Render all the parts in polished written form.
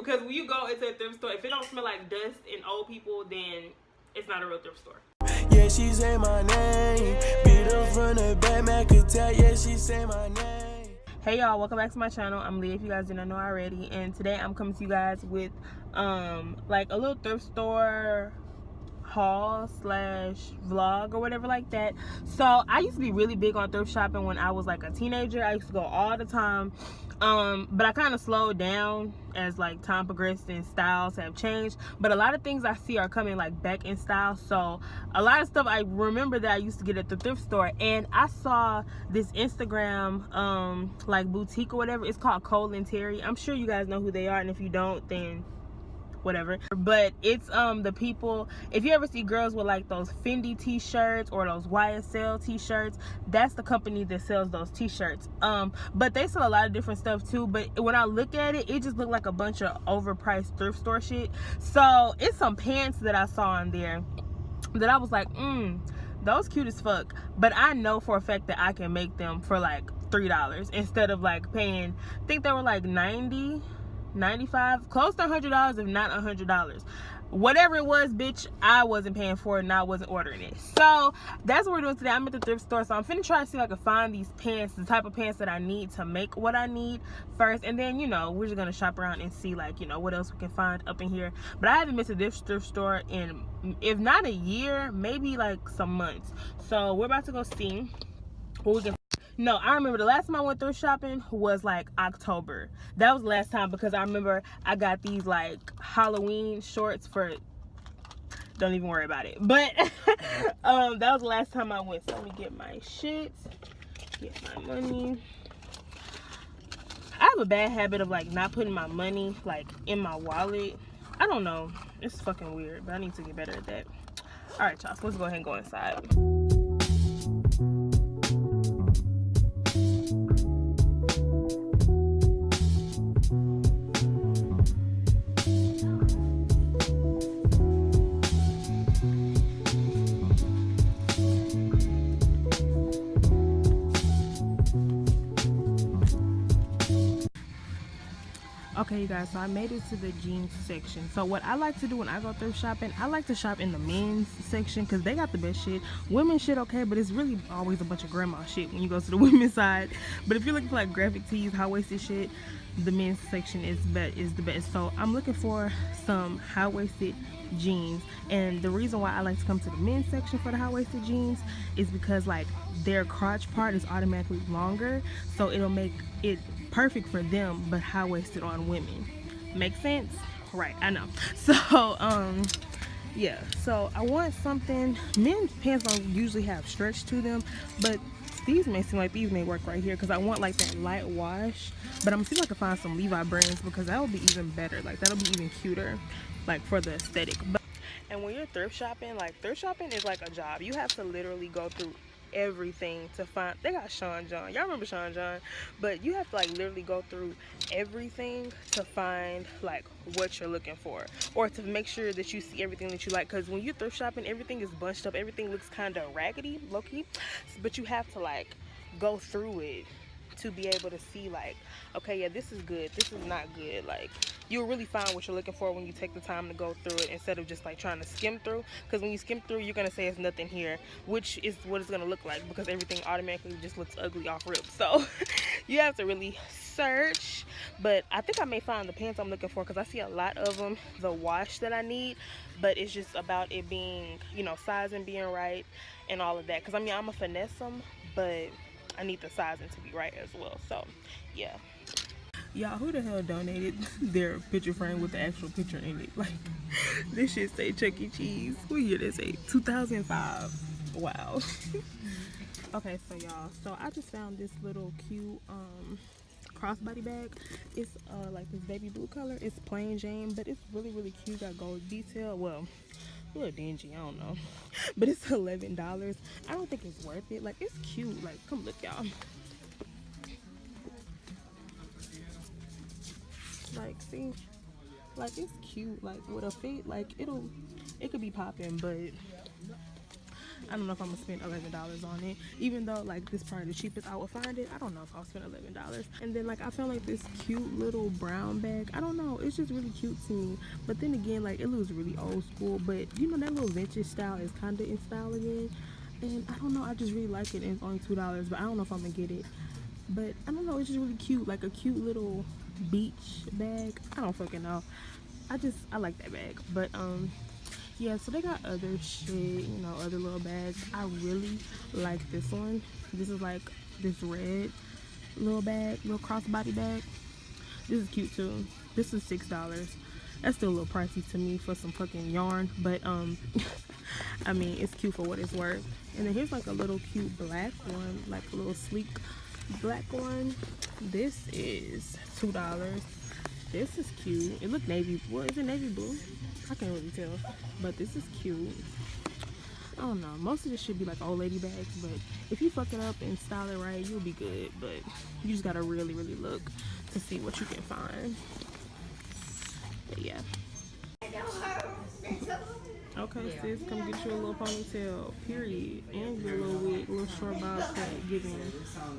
Because when you go into a thrift store, if it don't smell like dust and old people, then it's not a real thrift store. Yeah, she say my name. Beat up from the back, man could tell. Yeah, she say my name. Hey y'all, welcome back to my channel. I'm Leah, if you guys didn't know already, and today I'm coming to you guys with like a little thrift store haul slash vlog or whatever like that. So I used to be really big on thrift shopping when I was like a teenager. I used to go all the time, but I kind of slowed down as like time progressed and styles have changed. But a lot of things I see are coming like back in style. So a lot of stuff I remember that I used to get at the thrift store, and I saw this Instagram like boutique or whatever. It's called Cole and Terry. I'm sure you guys know who they are, and if you don't, then whatever. But it's the people, if you ever see girls with like those Fendi t-shirts or those YSL t-shirts, that's the company that sells those t-shirts. But they sell a lot of different stuff too, but when I look at it, it just looked like a bunch of overpriced thrift store shit. So it's some pants that I saw in there that I was like, those cute as fuck, but I know for a fact that I can make them for like $3 instead of like paying, I think they were like $90, $95, close to $100, if not $100. Whatever it was, bitch, I wasn't paying for it and I wasn't ordering it. So that's what we're doing today. I'm at the thrift store, so I'm finna try to see if I can find these pants, the type of pants that I need to make what I need first, and then, you know, we're just gonna shop around and see, like, you know, what else we can find up in here. But I haven't missed a thrift store in, if not a year, maybe like some months. So we're about to go see what we can. No, I remember the last time I went thrift shopping was like October. That was the last time, because I remember I got these like Halloween shorts for, don't even worry about it. But that was the last time I went. So let me get my shit, get my money. I have a bad habit of like not putting my money like in my wallet. I don't know, it's fucking weird, but I need to get better at that. All right, y'all, so let's go ahead and go inside. Okay, you guys, so I made it to the jeans section. So what I like to do when I go thrift shopping, I like to shop in the men's section because they got the best shit. Women's shit, okay, but it's really always a bunch of grandma shit when you go to the women's side. But if you're looking for like graphic tees, high-waisted shit, the men's section is the best. So I'm looking for some high-waisted jeans, and the reason why I like to come to the men's section for the high-waisted jeans is because like their crotch part is automatically longer, so it'll make it perfect for them, but high-waisted on women. Make sense? Right, I know. So yeah, so I want something. Men's pants don't usually have stretch to them, but these may seem like these may work right here because I want like that light wash. But I'm gonna see if I can find some Levi brands, because that would be even better. Like that'll be even cuter, like for the aesthetic. But and when you're thrift shopping, like thrift shopping is like a job. You have to literally go through everything to find. They got Sean John, y'all remember Sean John? But you have to like literally go through everything to find like what you're looking for, or to make sure that you see everything that you like. Because when you're thrift shopping, everything is bunched up, everything looks kind of raggedy, low-key, but you have to like go through it to be able to see like, okay, yeah, this is good, this is not good. Like you'll really find what you're looking for when you take the time to go through it, instead of just like trying to skim through. Because when you skim through, you're gonna say it's nothing here, which is what it's gonna look like, because everything automatically just looks ugly off rip. So you have to really search. But I think I may find the pants I'm looking for, because I see a lot of them, the wash that I need, but it's just about it being, you know, sizing being right and all of that. Because I mean, I'm a finesse them, but I need the sizing to be right as well. So yeah, y'all, who the hell donated their picture frame with the actual picture in it? Like this shit say Chuck E. Cheese. What year did it say? 2005. Wow. Okay, so y'all, so I just found this little cute crossbody bag. It's like this baby blue color. It's plain Jane, but it's really cute. Got gold detail. Well, a little dingy, I don't know, but it's $11. I don't think it's worth it. Like it's cute. Like come look, y'all. Like see, like it's cute. Like with a fit, like it could be popping, but I don't know if I'm gonna spend $11 on it, even though like this is probably the cheapest I would find it. I don't know if I'll spend $11. And then like I found like this cute little brown bag. I don't know, it's just really cute to me. But then again, like it looks really old school, but you know that little vintage style is kind of in style again. And I don't know, I just really like it, and it's only $2, but I don't know if I'm gonna get it. But I don't know, it's just really cute, like a cute little beach bag. I don't fucking know. I like that bag. But yeah, so they got other shit, you know, other little bags. I really like this one. This is like this red little bag, little crossbody bag. This is cute too. This is $6. That's still a little pricey to me for some fucking yarn, but I mean, it's cute for what it's worth. And then here's like a little cute black one, like a little sleek black one. This is $2. This is cute. It look navy. What is it, navy blue? I can't really tell, but this is cute. I don't know, most of this should be like old lady bags, but if you fuck it up and style it right, you'll be good. But you just gotta really look to see what you can find. But yeah. Okay, sis, come get you a little ponytail, period, and your little wig, little short bob cut, giving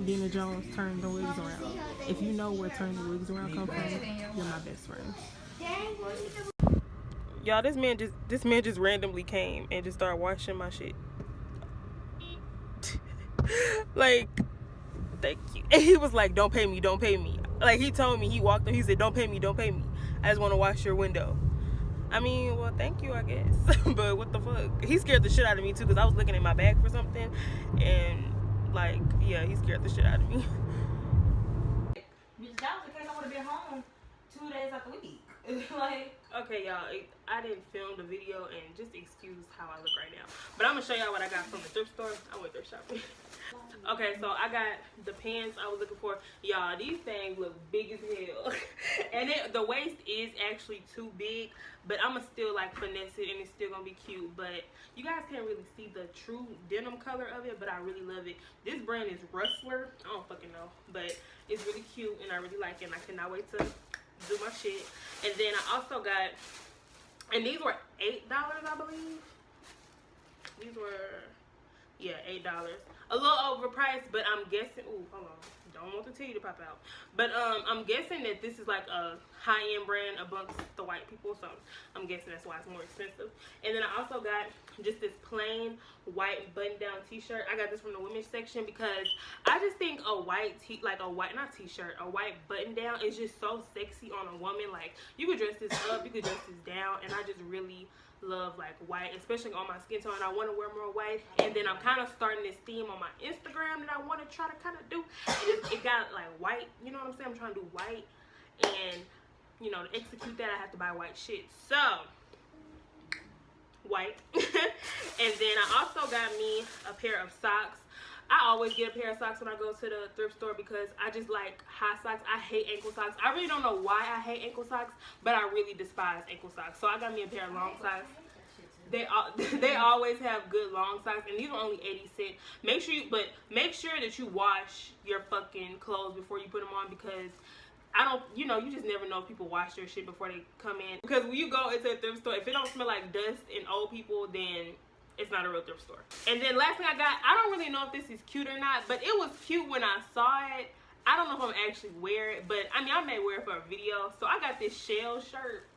Dina Jones turn the wigs around. If you know where turn the wigs around come from, you're my best friend. Y'all, this man just randomly came and just started washing my shit. Like, thank you. And he was like, don't pay me, don't pay me. Like, he told me, he walked up, he said, don't pay me, don't pay me. I just want to wash your window. I mean, well, thank you, I guess. But what the fuck? He scared the shit out of me too, because I was looking in my bag for something, and like, yeah, he scared the shit out of me. Bitch, that was the case. I would have been home 2 days out the week. Like, okay, y'all, I didn't film the video, and just excuse how I look right now. But I'm gonna show y'all what I got from the thrift store. I went thrift shopping. Okay, so I got the pants I was looking for. Y'all, these things look big as hell. And the waist is actually too big, but I'm gonna still like finesse it, and it's still gonna be cute. But you guys can't really see the true denim color of it, but I really love it. This brand is Rustler. I don't fucking know, but it's really cute, and I really like it, and I cannot wait to do my shit. And then I also got, and these were $8, I believe. These were, yeah, $8. A little overpriced, but I'm guessing, ooh, hold on, don't want the titty to pop out. But I'm guessing that this is like a high-end brand amongst the white people, so I'm guessing that's why it's more expensive. And then I also got just this plain white button-down t-shirt. I got this from the women's section because I just think a white a white button-down is just so sexy on a woman. Like, you could dress this up, you could dress this down, and I just really love like white, especially on my skin tone. I want to wear more white, and then I'm kind of starting this theme on my Instagram that I want to try to kind of do. And it got like white, you know what I'm saying? I'm trying to do white, and you know, to execute that I have to buy white shit, so white. And then I also got me a pair of socks. I always get a pair of socks when I go to the thrift store because I just like high socks. I hate ankle socks. I really don't know why I hate ankle socks, but I really despise ankle socks. So I got me a pair of long socks. They always have good long socks, and these are only 80 cents. Make sure that you wash your fucking clothes before you put them on, because you just never know if people wash their shit before they come in. Because when you go into a thrift store, if it don't smell like dust and old people, then it's not a real thrift store. And then last thing I got, I don't really know if this is cute or not, but it was cute when I saw it. I don't know if I'm actually wear it, but I mean, I may wear it for a video. So I got this shell shirt.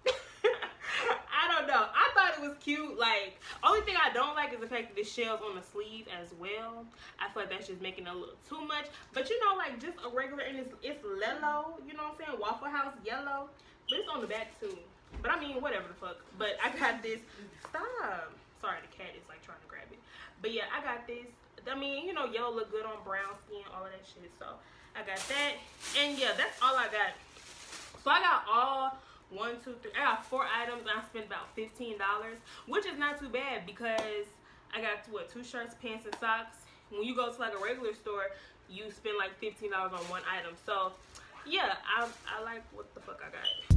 I don't know. I thought it was cute. Like, only thing I don't like is the fact that this shell's on the sleeve as well. I feel like that's just making it a little too much. But you know, like just a regular, and it's yellow. You know what I'm saying? Waffle House yellow. But it's on the back too. But I mean, whatever the fuck. But I got this. Stop. Sorry, the cat is like trying to grab it. But yeah, I got this. I mean, you know, yellow look good on brown skin, all of that shit. So I got that. And yeah, that's all I got. So I got all 1, 2, 3. I got 4 items, and I spent about $15, which is not too bad because I got what, 2 shirts, pants, and socks. When you go to like a regular store, you spend like $15 on one item. So yeah, I like what the fuck I got.